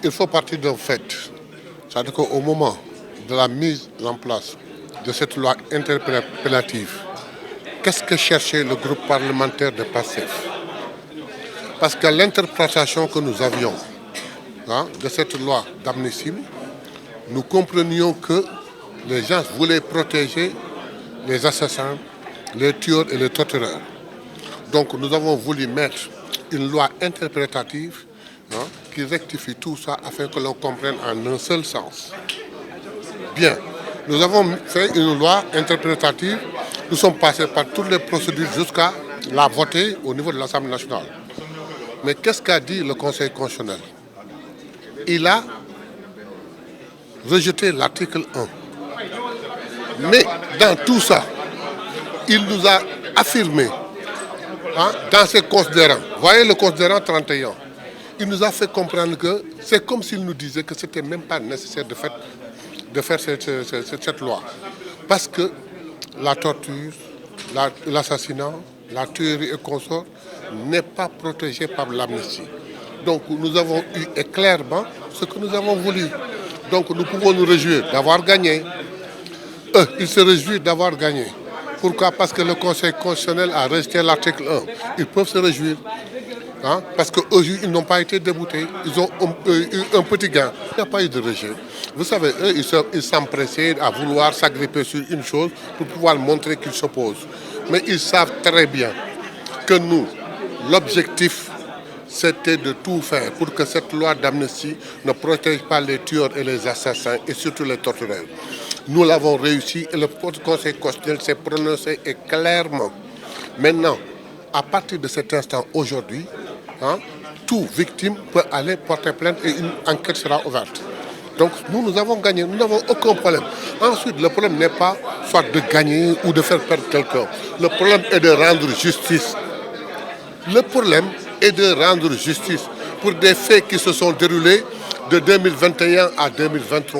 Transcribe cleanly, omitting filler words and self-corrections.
Il faut partir d'un fait. C'est-à-dire qu'au moment de la mise en place de cette loi interpellative, qu'est-ce que cherchait le groupe parlementaire de PASTEF? Parce que l'interprétation que nous avions de cette loi d'amnistie, nous comprenions que les gens voulaient protéger les assassins, les tueurs et les tortureurs. Donc nous avons voulu mettre une loi interprétative qui rectifie tout ça afin que l'on comprenne en un seul sens. Bien, nous avons fait une loi interprétative, nous sommes passés par toutes les procédures jusqu'à la voter au niveau de l'Assemblée nationale. Mais qu'est-ce qu'a dit le Conseil constitutionnel? Il a rejeté l'article 1. Mais dans tout ça, il nous a affirmé, dans ses considérants, voyez le considérant 31, il nous a fait comprendre que c'est comme s'il nous disait que ce n'était même pas nécessaire de faire cette loi. Parce que la torture, l'assassinat, la tuerie et consorts n'est pas protégé par l'amnistie. Donc nous avons eu clairement ce que nous avons voulu. Donc nous pouvons nous réjouir d'avoir gagné. Eux, ils se réjouissent d'avoir gagné. Pourquoi? Parce que le Conseil constitutionnel a rejeté l'article 1. Ils peuvent se réjouir. Parce qu'aujourd'hui, ils n'ont pas été déboutés. Ils ont eu un petit gain. Il n'y a pas eu de rejet. Vous savez, eux, ils s'empressaient à vouloir s'agripper sur une chose pour pouvoir montrer qu'ils s'opposent. Mais ils savent très bien que nous, l'objectif, c'était de tout faire pour que cette loi d'amnistie ne protège pas les tueurs et les assassins et surtout les tortureurs. Nous l'avons réussi et le Conseil constitutionnel s'est prononcé et clairement. Maintenant, à partir de cet instant, aujourd'hui, toute victime peut aller porter plainte et une enquête sera ouverte. Donc nous avons gagné, nous n'avons aucun problème. Ensuite, le problème n'est pas soit de gagner ou de faire perdre quelqu'un. Le problème est de rendre justice. Le problème est de rendre justice pour des faits qui se sont déroulés de 2021 à 2023.